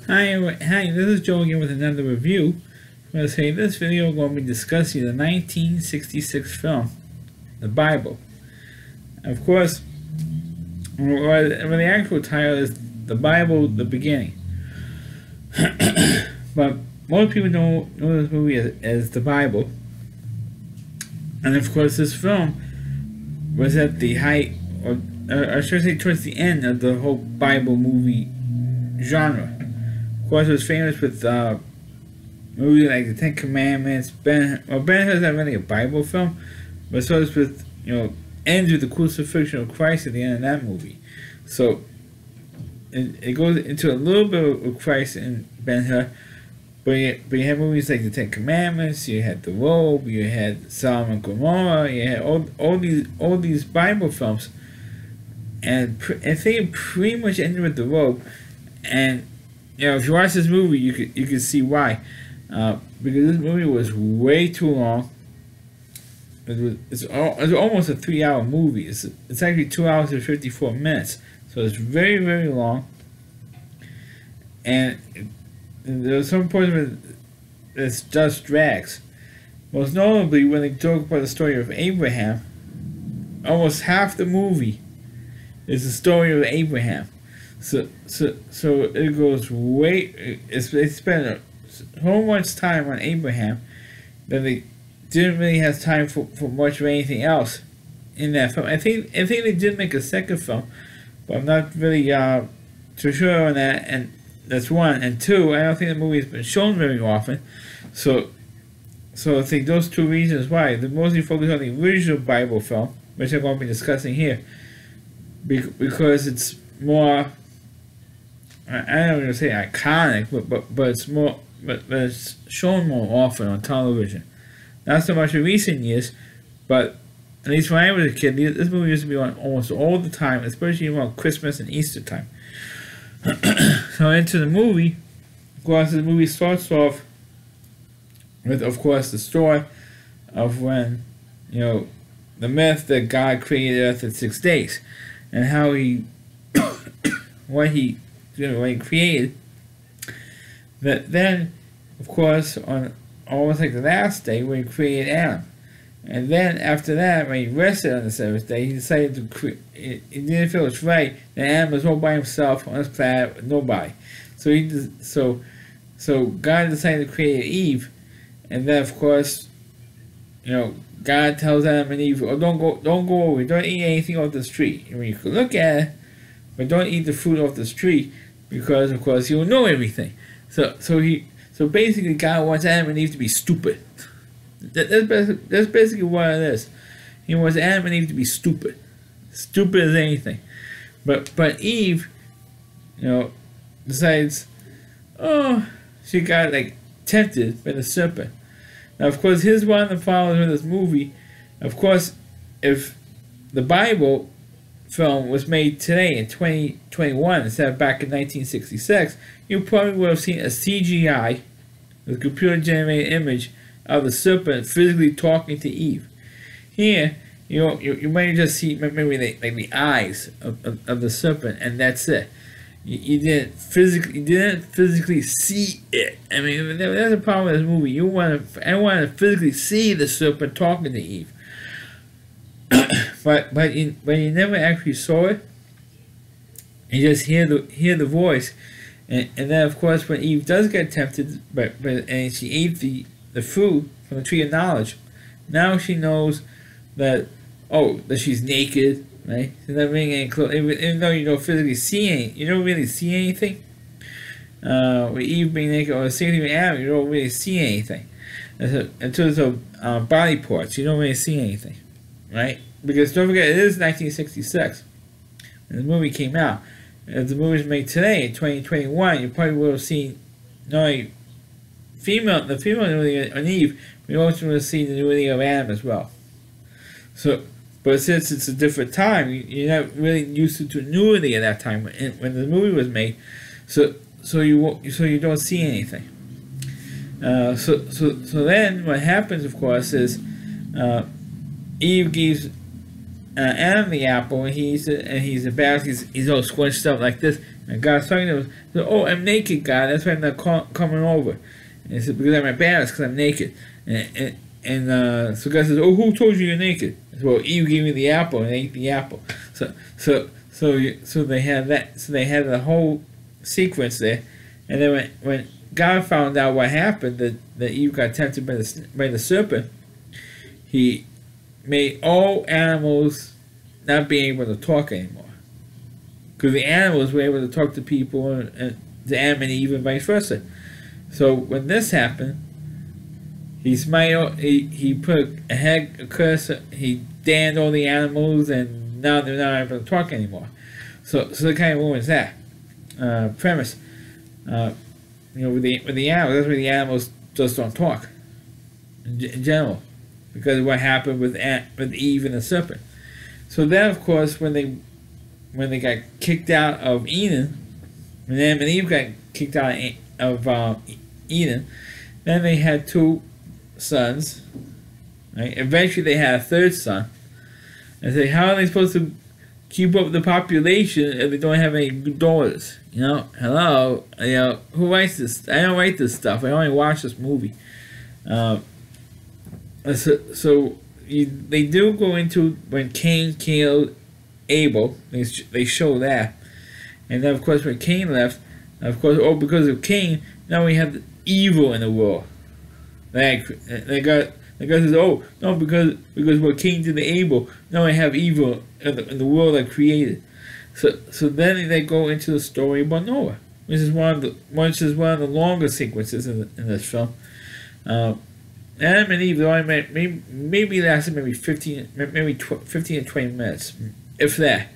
Hi, this is Joe again with another review. I'm going to say in this video we're going to be discussing the 1966 film, The Bible. Of course, the actual title is The Bible, The Beginning. But most people don't know this movie as The Bible. And of course this film was at the height, or I should say towards the end of the whole Bible movie genre. Of course, it was famous with movies like The Ten Commandments. Ben Hur's not really a Bible film, but so is with, ends with the crucifixion of Christ at the end of that movie. So it goes into a little bit of Christ in Ben Hur, but you have movies like The Ten Commandments. You had The Robe. You had Sodom and Gomorrah. You had all these Bible films, and I think it pretty much ended with The Robe. And if you watch this movie, you could see why. Because this movie was way too long. It's almost a 3-hour movie. It's actually 2 hours and 54 minutes. So it's very, very long. And there are some points where it just drags. Most notably, when they talk about the story of Abraham, almost half the movie is the story of Abraham. So it goes way. They spend so much time on Abraham that they didn't really have time for much of anything else in that film. I think they did make a second film, but I'm not really too sure on that. And that's one. And two, I don't think the movie has been shown very often. So I think those two reasons why they mostly focus on the original Bible film, which I'm going to be discussing here, because it's more. I don't want to say iconic, but it's more, but it's shown more often on television. Not so much in recent years, but at least when I was a kid, this movie used to be on almost all the time, especially around Christmas and Easter time. So into the movie, of course, the movie starts off with, of course, the story of when, the myth that God created Earth in 6 days, and how he, when he created, that then, of course, on almost like the last day, when he created Adam. And then after that, when he rested on the seventh day, he decided to create. He didn't feel it's right that Adam was all by himself on this planet with nobody. So God decided to create Eve, and then of course, God tells Adam and Eve, "Oh, don't go over, don't eat anything off this tree. I mean, you can look at it, but don't eat the fruit off this tree, because of course you'll know everything." So basically, God wants Adam and Eve to be stupid. That's basically what it is. He wants Adam and Eve to be stupid as anything. But Eve, decides, she got tempted by the serpent. Now, of course, here's one of the followers of this movie. Of course, if the Bible film was made today in 2021 instead of back in 1966, you probably would have seen a CGI, a computer-generated image of the serpent physically talking to Eve. Here, you might just see maybe the eyes of the serpent, and that's it. You didn't physically see it. I mean, that's a problem with this movie. I want to physically see the serpent talking to Eve, but you never actually saw it. You just hear the voice, and then of course when Eve does get tempted, and she ate the fruit from the tree of knowledge, now she knows that she's naked, right? She's not wearing any clothes, even though you don't physically see you don't really see anything. With Eve being naked, or the same thing with Adam, you don't really see anything. In terms of body parts, you don't really see anything, right? Because don't forget, it is 1966 when the movie came out. If the movie was made today in 2021, you probably would have seen not only the female nudity on Eve, we also would have seen the nudity of Adam as well. But since it's a different time, you're not really used to nudity at that time when the movie was made, so you don't see anything. So then what happens, of course, is Eve gives Adam the apple, and he's embarrassed. He's all squished up like this, And God's talking to him. So, oh, I'm naked, God. That's why I'm not coming over. And he said, because I'm embarrassed because I'm naked. So God says, oh, who told you you're naked? Said, well, Eve gave me the apple and I ate the apple. So they had that. So they had the whole sequence there. And then when God found out what happened, that Eve got tempted by the serpent, he made all animals not be able to talk anymore. Because the animals were able to talk to people and to Adam and Eve and vice versa. So when this happened, he put a curse, he damned all the animals, and now they're not able to talk anymore. So the kind of ruins that premise. With the animals, that's why the animals just don't talk in general, because of what happened with Eve and the serpent. So then, of course, when they got kicked out of Eden, when Adam and Eve got kicked out of Eden, then they had two sons. Right? Eventually, they had a third son. And say, how are they supposed to keep up with the population if they don't have any daughters? Hello, who writes this? I don't write this stuff. I only watch this movie. They do go into when Cain killed Abel. They show that, and then of course when Cain left, because of Cain, now we have evil in the world. God says, oh no, because what Cain did to Abel, now I have evil in the world I created. So then they go into the story about Noah, which is one of the longer sequences in this film. Adam and Eve, maybe lasted 15 to 20 minutes, if that.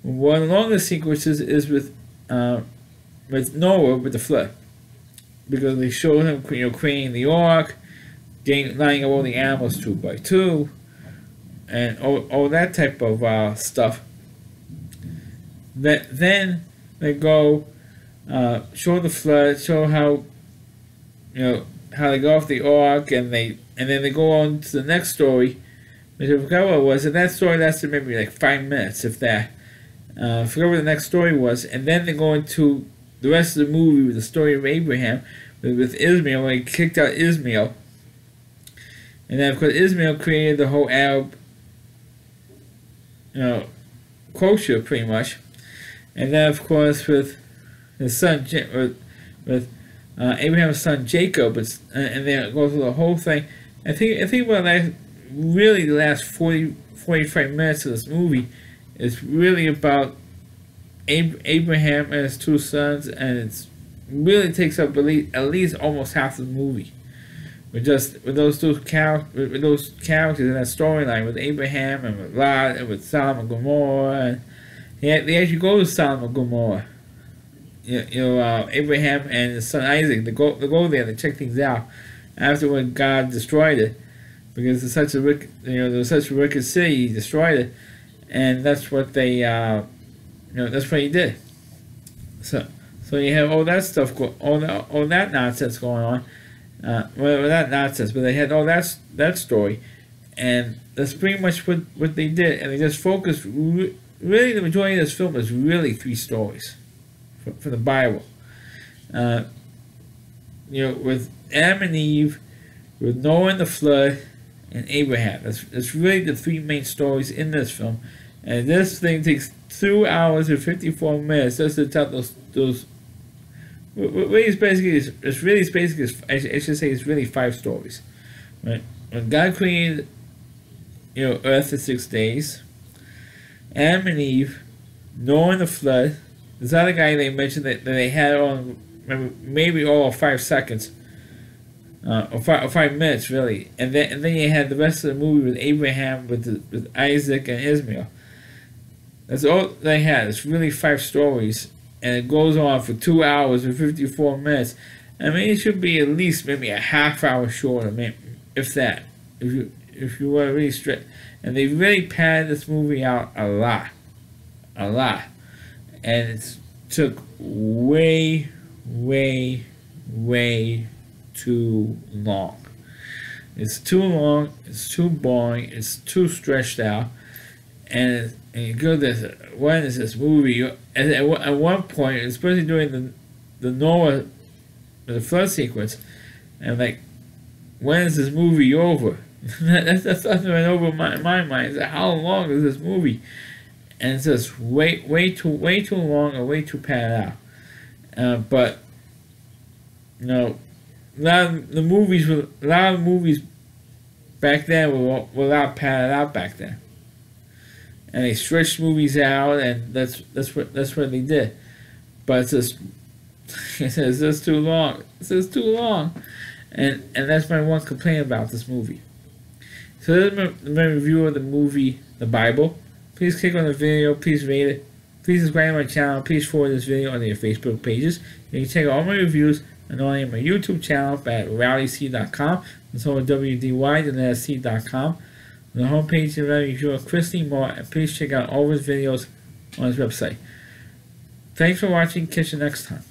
One of the longer sequences is with Noah with the flood, because they show him creating the ark, lining up all the animals 2 by 2, and all that type of stuff. Then they go show the flood, show how they go off the ark, and then they go on to the next story, which I forgot what it was, and that story lasted maybe like 5 minutes, if that. I forgot what the next story was, and then they go into the rest of the movie with the story of Abraham, with Ishmael, when he kicked out Ishmael. And then, of course, Ishmael created the whole Arab, culture, pretty much. And then, of course, with his son, with Abraham's son Jacob, and then go through the whole thing. I think what the last 45 minutes of this movie is really about Abraham and his 2 sons, and it really takes up at least almost half the movie. With those characters in that storyline, with Abraham and with Lot and with Sodom and Gomorrah, and they actually go to Sodom and Gomorrah. Abraham and his son Isaac, they go there to check things out after when God destroyed it, because it's such a there was such a wicked city, he destroyed it, and that's what they that's what he did. So you have all that stuff, all that nonsense going on. Not nonsense, but they had all that story, and that's pretty much what they did, and they just focused. Really, the majority of this film is really 3 stories from the Bible. With Adam and Eve, with Noah and the flood, and Abraham. That's really the 3 main stories in this film, and this thing takes 2 hours and 54 minutes just to tell those. It's really 5 stories. Right? When God created, Earth in 6 days, Adam and Eve, Noah and the flood. This other guy they mentioned that they had on maybe all of 5 seconds, or 5 minutes really, and then you had the rest of the movie with Abraham, with Isaac and Ishmael. That's all they had. It's really 5 stories. And it goes on for 2 hours and 54 minutes. I mean, it should be at least maybe a half hour shorter, if that. If you were really strict. And they really padded this movie out a lot. And it took way too long. It's too long, it's too boring, it's too stretched out, and And you go this, when is this movie? And at one point, especially during the Noah, the flood sequence, and like, when is this movie over? That's something that went over my mind. Is how long is this movie? And it's just way too long and way too padded out. But you know, a lot of movies back then were a lot padded out back then, and they stretched movies out, and that's what they did. But it's just too long. It's just too long, and that's my one complaint about this movie. So this is my review of the movie, The Bible. Please click on the video, please rate it, please subscribe to my channel, please forward this video on your Facebook pages. You can check out all my reviews and only on my YouTube channel at rowdyc.com. It's over WDY.com. On the homepage, you can review of Christy Moore, and please check out all his videos on his website. Thanks for watching. Catch you next time.